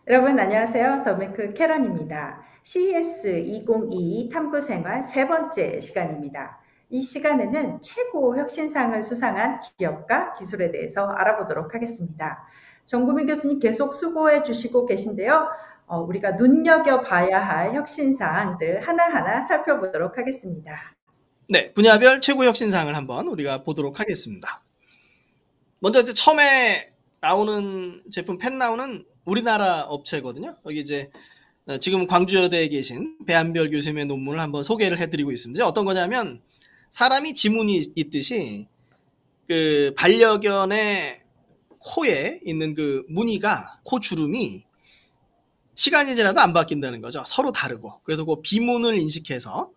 여러분 안녕하세요. 더메크 캐런입니다. CES 2022 탐구생활 세 번째 시간입니다. 이 시간에는 최고 혁신상을 수상한 기업과 기술에 대해서 알아보도록 하겠습니다. 정구민 교수님 계속 수고해 주시고 계신데요. 우리가 눈여겨봐야 할 혁신사항들 하나하나 살펴보도록 하겠습니다. 네, 분야별 최고 혁신상을 한번 우리가 보도록 하겠습니다. 먼저 이제 처음에 나오는 제품 펜나우는 우리나라 업체거든요. 여기 이제 지금 광주여대에 계신 배한별 교수님의 논문을 한번 소개를 해드리고 있습니다. 어떤 거냐면 사람이 지문이 있듯이 그 반려견의 코에 있는 그 무늬가 코 주름이 시간이 지나도 안 바뀐다는 거죠. 서로 다르고. 그래서 그 비문을 인식해서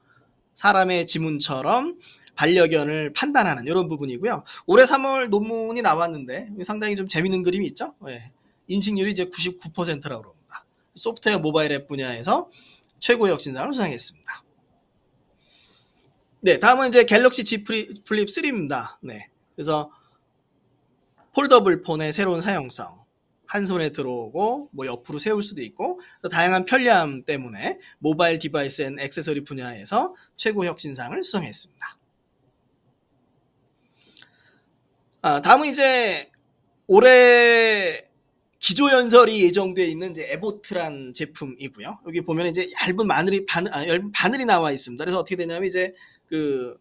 사람의 지문처럼 반려견을 판단하는 이런 부분이고요. 올해 3월 논문이 나왔는데 상당히 좀 재밌는 그림이 있죠. 네. 인식률이 이제 99%라고 합니다. 소프트웨어 모바일 앱 분야에서 최고의 혁신상을 수상했습니다. 네, 다음은 이제 갤럭시 Z 플립 3입니다. 네, 그래서 폴더블 폰의 새로운 사용성, 한 손에 들어오고 뭐 옆으로 세울 수도 있고 다양한 편리함 때문에 모바일 디바이스 앤 액세서리 분야에서 최고 혁신상을 수상했습니다. 다음은 이제 올해 기조연설이 예정되어 있는 이제 에보트란 제품이고요. 여기 보면 이제 얇은 바늘이 나와 있습니다. 그래서 어떻게 되냐면 이제 그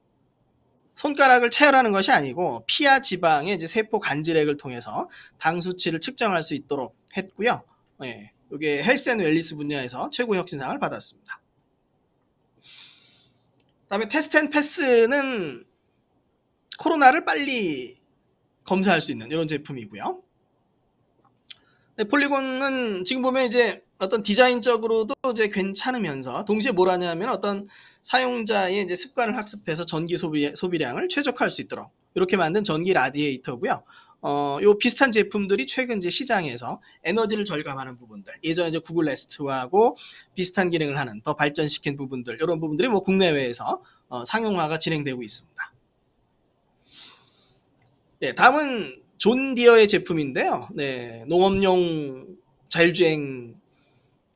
손가락을 체열하는 것이 아니고 피하 지방의 이제 세포 간질액을 통해서 당 수치를 측정할 수 있도록 했고요. 예, 이게 헬스 앤 웰리스 분야에서 최고 혁신상을 받았습니다. 그다음에 테스트 앤 패스는 코로나를 빨리 검사할 수 있는 이런 제품이고요. 네, 폴리곤은 지금 보면 이제 어떤 디자인적으로도 이제 괜찮으면서 동시에 뭘 하냐면 어떤 사용자의 이제 습관을 학습해서 전기 소비량을 최적화할 수 있도록 이렇게 만든 전기 라디에이터고요. 요 비슷한 제품들이 최근 이제 시장에서 에너지를 절감하는 부분들, 예전에 이제 구글 네스트하고 비슷한 기능을 하는 더 발전시킨 부분들, 이런 부분들이 뭐 국내외에서 상용화가 진행되고 있습니다. 네, 다음은 존 디어의 제품인데요. 네, 농업용 자율주행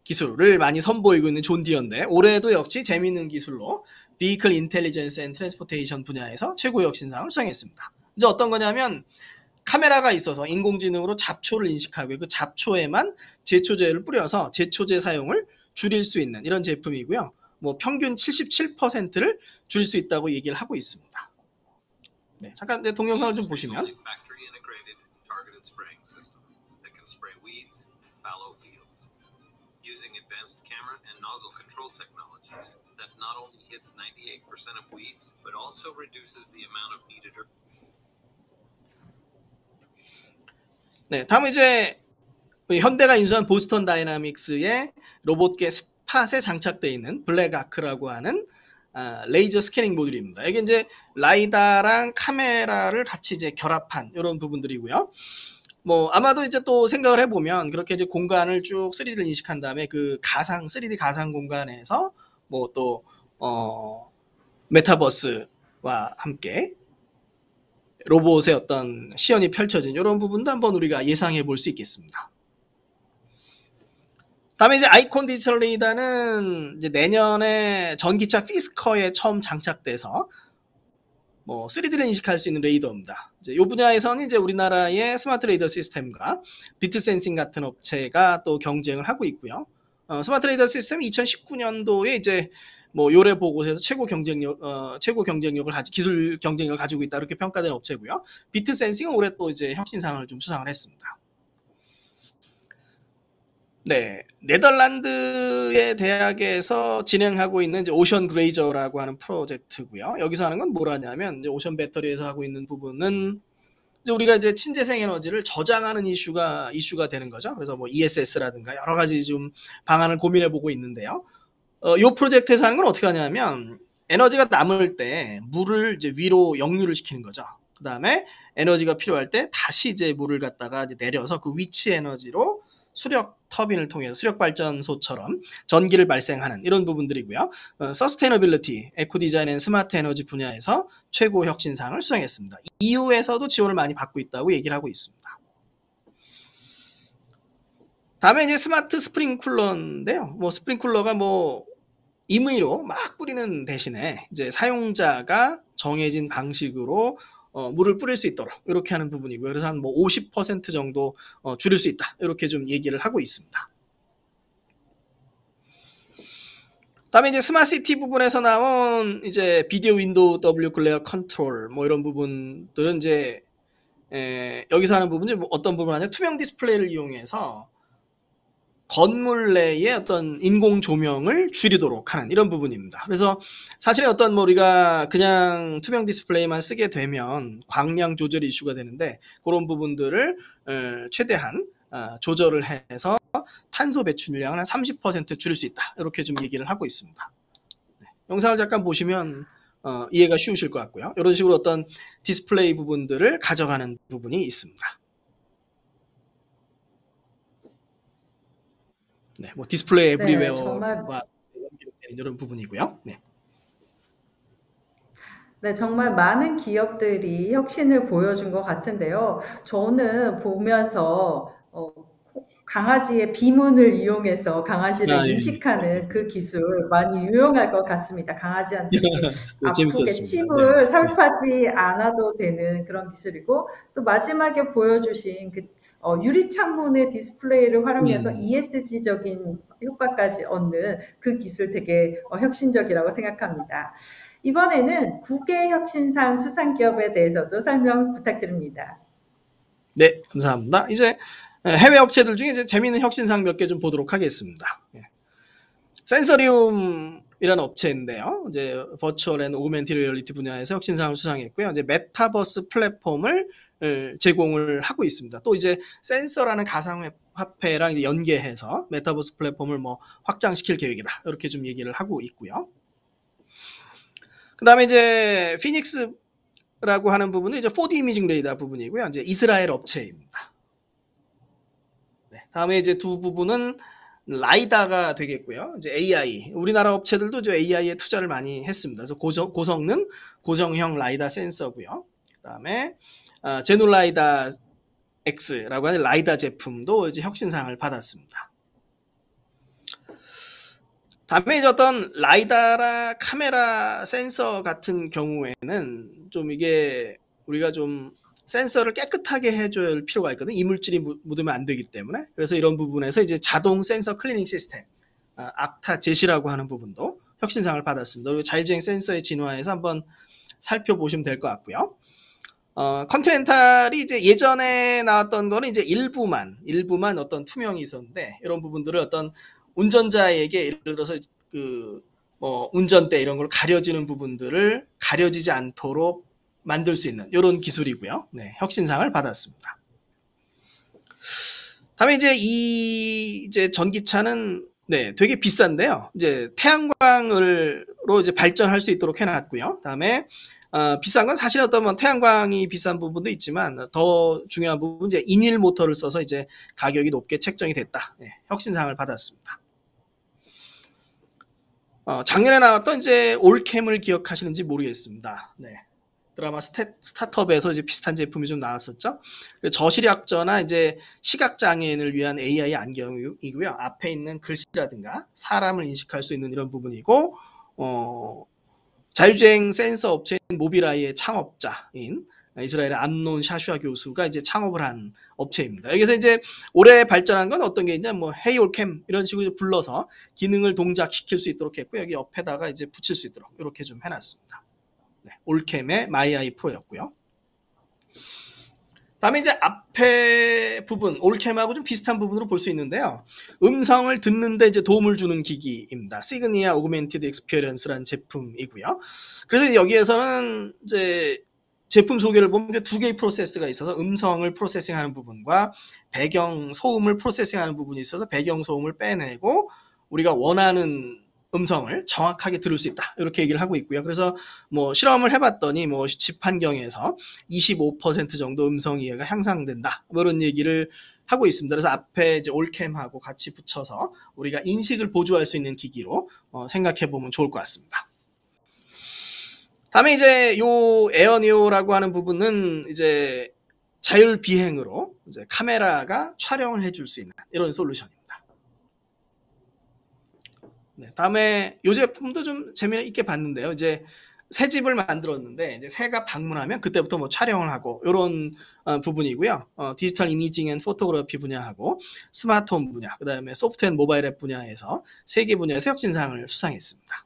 기술을 많이 선보이고 있는 존 디어인데 올해도 역시 재미있는 기술로 Vehicle Intelligence and Transportation 분야에서 최고 혁신상을 수상했습니다. 이제 어떤 거냐면 카메라가 있어서 인공지능으로 잡초를 인식하고 그 잡초에만 제초제를 뿌려서 제초제 사용을 줄일 수 있는 이런 제품이고요. 뭐 평균 77%를 줄일 수 있다고 얘기를 하고 있습니다. 네, 잠깐 동영상을 좀 보시면 advanced camera and nozzle control technologies that not only hits 98% of weeds, but also reduces the amount of needed. 네, 다음 이제 현대가 인수한 보스턴 다이나믹스의 로봇계 스팟에 장착되어 있는 블랙아크라고 하는 레이저 스캐닝 모듈입니다. 이게 이제 라이다랑 카메라를 같이 이제 결합한 이런 부분들이고요. 뭐 아마도 이제 또 생각을 해보면 그렇게 이제 공간을 쭉 3D를 인식한 다음에 그 3D 가상 공간에서 뭐 또 메타버스와 함께 로봇의 어떤 시연이 펼쳐진 이런 부분도 한번 우리가 예상해 볼 수 있겠습니다. 다음에 이제 아이콘 디지털 레이더는 이제 내년에 전기차 피스커에 처음 장착돼서 뭐 3D를 인식할 수 있는 레이더입니다. 이제 이 분야에서는 이제 우리나라의 스마트 레이더 시스템과 비트 센싱 같은 업체가 또 경쟁을 하고 있고요. 스마트 레이더 시스템이 2019년도에 이제 뭐 요래 보고서에서 최고 경쟁력을 기술 경쟁력을 가지고 있다 이렇게 평가된 업체고요. 비트 센싱은 올해 또 이제 혁신상을 좀 수상을 했습니다. 네, 네덜란드의 대학에서 진행하고 있는 이제 오션 그레이저라고 하는 프로젝트고요. 여기서 하는 건 뭐라냐면 이제 오션 배터리에서 하고 있는 부분은 이제 우리가 이제 친재생 에너지를 저장하는 이슈가 되는 거죠. 그래서 뭐 ESS라든가 여러 가지 좀 방안을 고민해 보고 있는데요. 이 프로젝트에서 하는 건 어떻게 하냐면 에너지가 남을 때 물을 이제 위로 역류를 시키는 거죠. 그 다음에 에너지가 필요할 때 다시 이제 물을 갖다가 이제 내려서 그 위치 에너지로 수력 터빈을 통해서 수력 발전소처럼 전기를 발생하는 이런 부분들이고요. 서스테이너빌리티, 에코 디자인 앤 스마트 에너지 분야에서 최고 혁신상을 수상했습니다. EU에서도 지원을 많이 받고 있다고 얘기를 하고 있습니다. 다음에 이제 스마트 스프링쿨러인데요. 뭐 스프링쿨러가 뭐 임의로 막 뿌리는 대신에 이제 사용자가 정해진 방식으로 물을 뿌릴 수 있도록 이렇게 하는 부분이고요. 그래서 한 뭐 50% 정도 줄일 수 있다. 이렇게 좀 얘기를 하고 있습니다. 다음에 이제 스마트시티 부분에서 나온 이제 비디오 윈도우 W 글레어 컨트롤 뭐 이런 부분들은 이제 여기서 하는 부분이 뭐 어떤 부분 하냐, 투명 디스플레이를 이용해서 건물 내의 어떤 인공 조명을 줄이도록 하는 이런 부분입니다. 그래서 사실 어떤 뭐 우리가 그냥 투명 디스플레이만 쓰게 되면 광량 조절 이슈가 되는데 그런 부분들을 최대한 조절을 해서 탄소 배출량을 한 30% 줄일 수 있다. 이렇게 좀 얘기를 하고 있습니다. 네, 영상을 잠깐 보시면 이해가 쉬우실 것 같고요. 이런 식으로 어떤 디스플레이 부분들을 가져가는 부분이 있습니다. 네, 뭐 디스플레이 에브리웨어와 연결되는 이런 부분이고요. 네. 네, 정말 많은 기업들이 혁신을 보여준 것 같은데요. 저는 보면서 강아지의 비문을 이용해서 강아지를 예. 인식하는 그 기술 많이 유용할 것 같습니다. 강아지한테 이렇게 네, 아프게 재밌었습니다. 침을 네. 살파지 않아도 되는 그런 기술이고, 또 마지막에 보여주신 그 유리 창문의 디스플레이를 활용해서 ESG적인 효과까지 얻는 그 기술 되게 혁신적이라고 생각합니다. 이번에는 국외 혁신상 수상 기업에 대해서도 설명 부탁드립니다. 네, 감사합니다. 이제 해외 업체들 중에 이제 재미있는 혁신상 몇 개 좀 보도록 하겠습니다. 센서리움이라는 업체인데요. 이제 버추얼 앤 오그멘티드 리얼리티 분야에서 혁신상을 수상했고요. 이제 메타버스 플랫폼을 제공을 하고 있습니다. 또 이제 센서라는 가상화폐랑 연계해서 메타버스 플랫폼을 뭐 확장시킬 계획이다. 이렇게 좀 얘기를 하고 있고요. 그 다음에 이제 피닉스라고 하는 부분은 이제 4D 이미징 레이더 부분이고요. 이제 이스라엘 업체입니다. 네, 다음에 이제 두 부분은 라이다가 되겠고요. 이제 AI, 우리나라 업체들도 이제 AI에 투자를 많이 했습니다. 그래서 고성능, 고정형 라이다 센서고요. 그 다음에 제놀라이다 X라고 하는 라이다 제품도 이제 혁신상을 받았습니다. 다음에 이제 어떤 라이다라 카메라 센서 같은 경우에는 좀 이게 우리가 좀 센서를 깨끗하게 해줘야 할 필요가 있거든요. 이물질이 묻으면 안 되기 때문에. 그래서 이런 부분에서 이제 자동 센서 클리닝 시스템, 악타 제시라고 하는 부분도 혁신상을 받았습니다. 그리고 자율주행 센서의 진화에서 한번 살펴보시면 될 것 같고요. 컨티넨탈이 이제 예전에 나왔던 거는 이제 일부만 어떤 투명이 있었는데, 이런 부분들을 어떤 운전자에게 예를 들어서 그 뭐 운전대 이런 걸 가려지는 부분들을 가려지지 않도록 만들 수 있는 이런 기술이고요. 네, 혁신상을 받았습니다. 다음에 이제 이제 전기차는 네, 되게 비싼데요. 이제 태양광으로 이제 발전할 수 있도록 해놨고요. 다음에 비싼 건 사실 어떤 뭐 태양광이 비싼 부분도 있지만 더 중요한 부분 이제 인일 모터를 써서 이제 가격이 높게 책정이 됐다. 네, 혁신상을 받았습니다. 작년에 나왔던 이제 올캠을 기억하시는지 모르겠습니다. 네. 드라마 스타트업에서 이제 비슷한 제품이 좀 나왔었죠. 저시력저나 이제 시각장애인을 위한 AI 안경이고요. 앞에 있는 글씨라든가 사람을 인식할 수 있는 이런 부분이고, 자율주행 센서 업체인 모빌아이의 창업자인 이스라엘의 암논 샤슈아 교수가 이제 창업을 한 업체입니다. 여기서 이제 올해 발전한 건 어떤 게 있냐, 뭐 헤이올캠 이런 식으로 불러서 기능을 동작시킬 수 있도록 했고, 여기 옆에다가 이제 붙일 수 있도록 이렇게 좀 해놨습니다. 네, 올캠의 마이아이 프로였고요. 다음에 이제 앞에 부분, 올캠하고 좀 비슷한 부분으로 볼 수 있는데요. 음성을 듣는데 이제 도움을 주는 기기입니다. 시그니아 오그멘티드 익스피리언스라는 제품이고요. 그래서 여기에서는 이제 제품 소개를 보면 두 개의 프로세스가 있어서 음성을 프로세싱하는 부분과 배경 소음을 프로세싱하는 부분이 있어서 배경 소음을 빼내고 우리가 원하는 음성을 정확하게 들을 수 있다. 이렇게 얘기를 하고 있고요. 그래서 뭐 실험을 해봤더니 뭐 집 환경에서 25% 정도 음성 이해가 향상된다. 뭐 이런 얘기를 하고 있습니다. 그래서 앞에 이제 올캠하고 같이 붙여서 우리가 인식을 보조할 수 있는 기기로 생각해 보면 좋을 것 같습니다. 다음에 이제 요 에어니오라고 하는 부분은 이제 자율 비행으로 이제 카메라가 촬영을 해줄 수 있는 이런 솔루션입니다. 네, 다음에 이 제품도 좀 재미있게 봤는데요. 이제 새 집을 만들었는데 이제 새가 방문하면 그때부터 뭐 촬영을 하고 이런 부분이고요. 디지털 이미징 앤 포토그래피 분야하고 스마트홈 분야, 그다음에 소프트 앤 모바일 앱 분야에서 3개 분야에서 혁신상을 수상했습니다.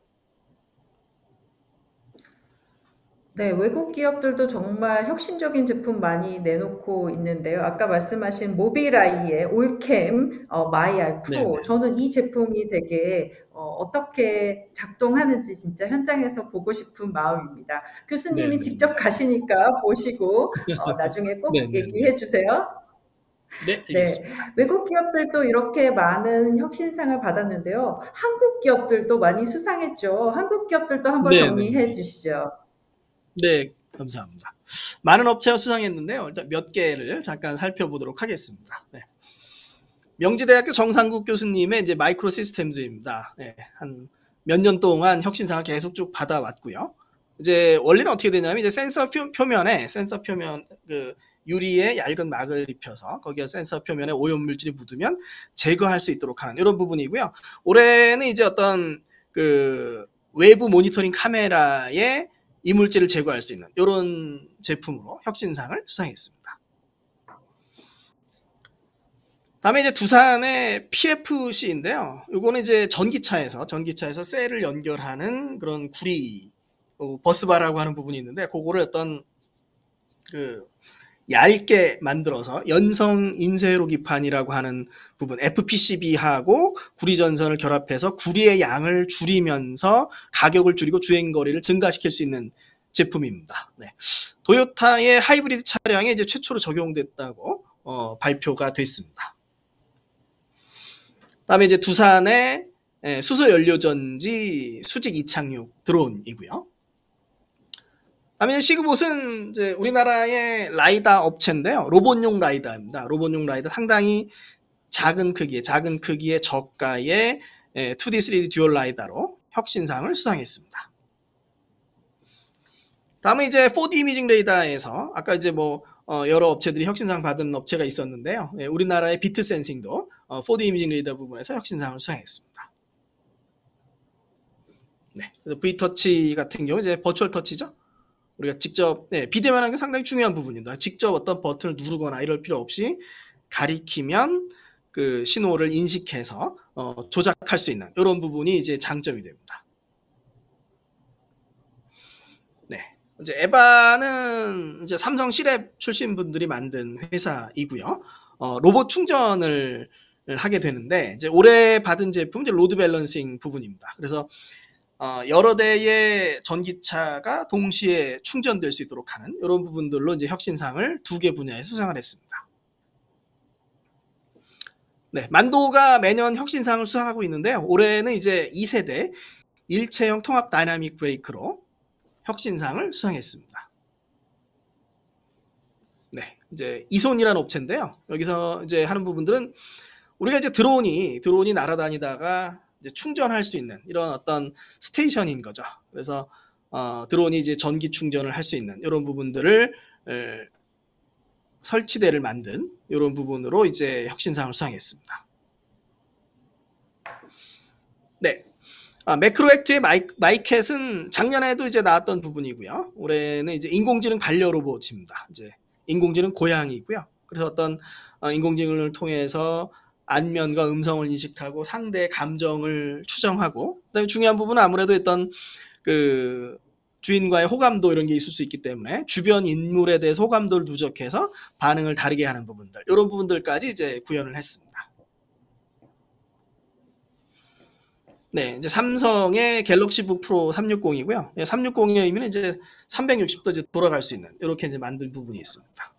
네, 외국 기업들도 정말 혁신적인 제품 많이 내놓고 있는데요. 아까 말씀하신 모빌아이의 올캠 마이아이 프로, 네네. 저는 이 제품이 되게 어떻게 작동하는지 진짜 현장에서 보고 싶은 마음입니다. 교수님이 네네네. 직접 가시니까 보시고 나중에 꼭 네네네. 얘기해 주세요. 네, 네, 알겠습니다. 외국 기업들도 이렇게 많은 혁신상을 받았는데요. 한국 기업들도 많이 수상했죠. 한국 기업들도 한번 정리해 네네네. 주시죠. 네, 감사합니다. 많은 업체가 수상했는데요. 일단 몇 개를 잠깐 살펴보도록 하겠습니다. 네. 명지대학교 정상국 교수님의 이제 마이크로 시스템즈입니다. 네, 한 몇 년 동안 혁신상을 계속 쭉 받아왔고요. 이제 원리는 어떻게 되냐면 이제 센서 표면에 그 유리에 얇은 막을 입혀서 거기에 센서 표면에 오염 물질이 묻으면 제거할 수 있도록 하는 이런 부분이고요. 올해는 이제 어떤 그 외부 모니터링 카메라에 이물질을 제거할 수 있는 이런 제품으로 혁신상을 수상했습니다. 다음에 이제 두산의 PFC인데요. 이거는 이제 전기차에서 셀을 연결하는 그런 구리 버스바라고 하는 부분이 있는데 그거를 어떤 그 얇게 만들어서 연성 인쇄로 기판이라고 하는 부분 FPCB하고 구리 전선을 결합해서 구리의 양을 줄이면서 가격을 줄이고 주행 거리를 증가시킬 수 있는 제품입니다. 네. 도요타의 하이브리드 차량에 이제 최초로 적용됐다고 발표가 됐습니다. 다음에 이제 두산의 수소 연료전지 수직 이착륙 드론이고요. 다음에 시그봇은 이제 우리나라의 라이다 업체인데요. 로봇용 라이다입니다. 로봇용 라이다 상당히 작은 크기의 저가의 2D, 3D 듀얼 라이다로 혁신상을 수상했습니다. 다음에 이제 4D 이미징 레이더에서 아까 이제 뭐 여러 업체들이 혁신상 받은 업체가 있었는데요. 우리나라의 비트 센싱도 4D 이미징 레이더 부분에서 혁신상을 수상했습니다. 네, 그래서 V터치 같은 경우 이제 버추얼 터치죠. 우리가 직접 비대면 하는 게 상당히 중요한 부분입니다. 직접 어떤 버튼을 누르거나 이럴 필요 없이 가리키면 그 신호를 인식해서 조작할 수 있는 이런 부분이 이제 장점이 됩니다. 네, 이제 에바는 이제 삼성 C랩 출신 분들이 만든 회사이고요. 로봇 충전을 하게 되는데 이제 올해 받은 제품 이제 로드 밸런싱 부분입니다. 그래서 여러 대의 전기차가 동시에 충전될 수 있도록 하는 이런 부분들로 이제 혁신상을 2개 분야에 수상을 했습니다. 네, 만도가 매년 혁신상을 수상하고 있는데요. 올해는 이제 2세대 일체형 통합 다이나믹 브레이크로 혁신상을 수상했습니다. 네, 이제 이손이라는 업체인데요. 여기서 이제 하는 부분들은 우리가 이제 드론이 날아다니다가 이제 충전할 수 있는 이런 어떤 스테이션인 거죠. 그래서 드론이 이제 전기 충전을 할 수 있는 이런 부분들을 설치대를 만든 이런 부분으로 이제 혁신상을 수상했습니다. 네. 매크로액트의 마이캣은 작년에도 이제 나왔던 부분이고요. 올해는 이제 인공지능 반려 로봇입니다. 이제 인공지능 고양이고요. 그래서 어떤 인공지능을 통해서 안면과 음성을 인식하고 상대의 감정을 추정하고, 그다음에 중요한 부분은 아무래도 어떤 그 주인과의 호감도 이런 게 있을 수 있기 때문에 주변 인물에 대해서 호감도를 누적해서 반응을 다르게 하는 부분들, 이런 부분들까지 이제 구현을 했습니다. 네, 이제 삼성의 갤럭시북 프로 360이고요. 360의 의미는 이제 360도 이제 돌아갈 수 있는 이렇게 이제 만든 부분이 있습니다.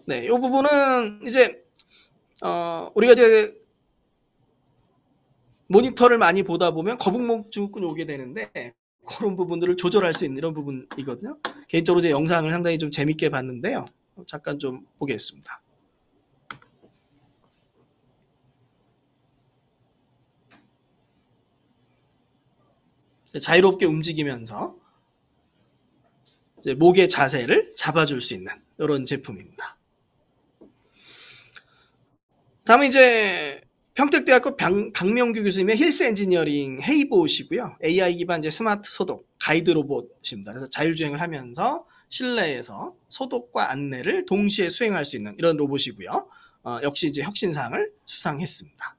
네, 이 부분은 이제 우리가 이제 모니터를 많이 보다 보면 거북목 증후군이 오게 되는데 그런 부분들을 조절할 수 있는 이런 부분이거든요. 개인적으로 이제 영상을 상당히 좀 재밌게 봤는데요. 잠깐 좀 보겠습니다. 자유롭게 움직이면서 이제 목의 자세를 잡아줄 수 있는 이런 제품입니다. 다음은 이제 평택대학교 박명규 교수님의 힐스 엔지니어링 헤이봇이고요. AI 기반 이제 스마트 소독 가이드 로봇입니다. 그래서 자율주행을 하면서 실내에서 소독과 안내를 동시에 수행할 수 있는 이런 로봇이고요. 역시 이제 혁신상을 수상했습니다.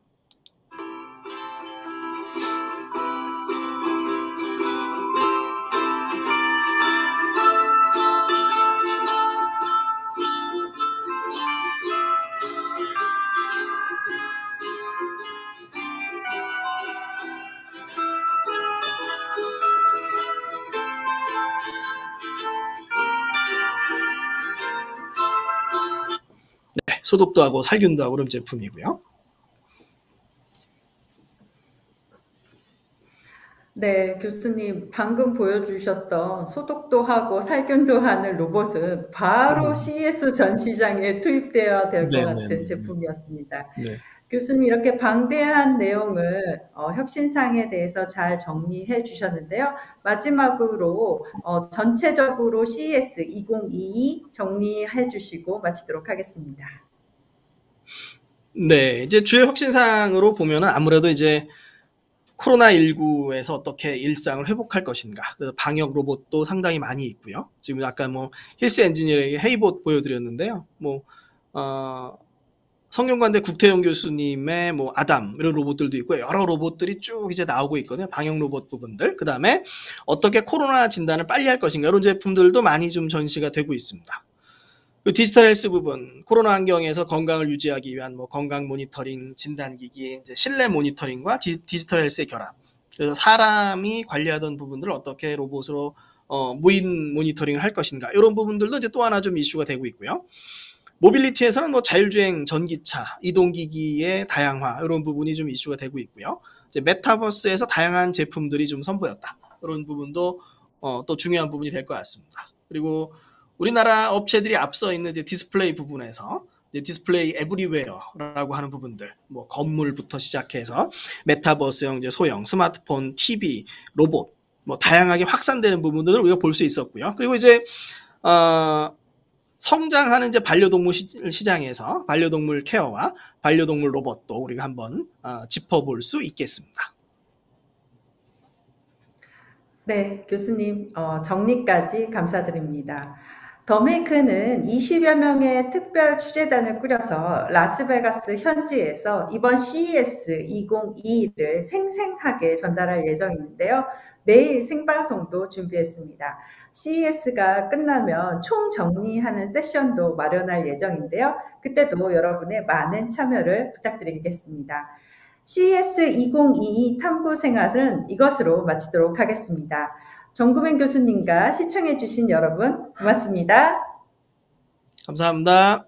네, 소독도 하고 살균도 하고 그런 제품이고요. 네, 교수님 방금 보여주셨던 소독도 하고 살균도 하는 로봇은 바로 CES 전시장에 투입되어야 될 것 같은 제품이었습니다. 네. 교수님 이렇게 방대한 내용을 혁신상에 대해서 잘 정리해 주셨는데요. 마지막으로 전체적으로 CES 2022 정리해 주시고 마치도록 하겠습니다. 네, 이제 주요 혁신상으로 보면은 아무래도 이제 코로나19에서 어떻게 일상을 회복할 것인가. 그래서 방역 로봇도 상당히 많이 있고요. 지금 아까 뭐 힐스 엔지니어링의 헤이봇 보여드렸는데요. 뭐 성균관대 국태용 교수님의 뭐 아담 이런 로봇들도 있고 여러 로봇들이 쭉 이제 나오고 있거든요. 방역 로봇 부분들. 그 다음에 어떻게 코로나 진단을 빨리 할 것인가 이런 제품들도 많이 좀 전시가 되고 있습니다. 그 디지털 헬스 부분, 코로나 환경에서 건강을 유지하기 위한 뭐 건강 모니터링, 진단기기, 이제 실내 모니터링과 디지털 헬스의 결합. 그래서 사람이 관리하던 부분들을 어떻게 로봇으로 무인 모니터링을 할 것인가 이런 부분들도 이제 또 하나 좀 이슈가 되고 있고요. 모빌리티에서는 뭐 자율주행 전기차, 이동기기의 다양화 이런 부분이 좀 이슈가 되고 있고요. 이제 메타버스에서 다양한 제품들이 좀 선보였다. 이런 부분도 또 중요한 부분이 될 것 같습니다. 그리고 우리나라 업체들이 앞서 있는 이제 디스플레이 부분에서 이제 디스플레이 에브리웨어라고 하는 부분들, 뭐 건물부터 시작해서 메타버스형 이제 소형 스마트폰, TV, 로봇, 뭐 다양하게 확산되는 부분들을 우리가 볼 수 있었고요. 그리고 이제 성장하는 이제 반려동물 시장에서 반려동물 케어와 반려동물 로봇도 우리가 한번 짚어볼 수 있겠습니다. 네, 교수님 정리까지 감사드립니다. 더메이크는 20여 명의 특별 취재단을 꾸려서 라스베가스 현지에서 이번 CES 2022를 생생하게 전달할 예정인데요. 매일 생방송도 준비했습니다. CES가 끝나면 총정리하는 세션도 마련할 예정인데요. 그때도 여러분의 많은 참여를 부탁드리겠습니다. CES 2022 탐구 생활은 이것으로 마치도록 하겠습니다. 정구men 교수님과 시청해주신 여러분 고맙습니다. 감사합니다.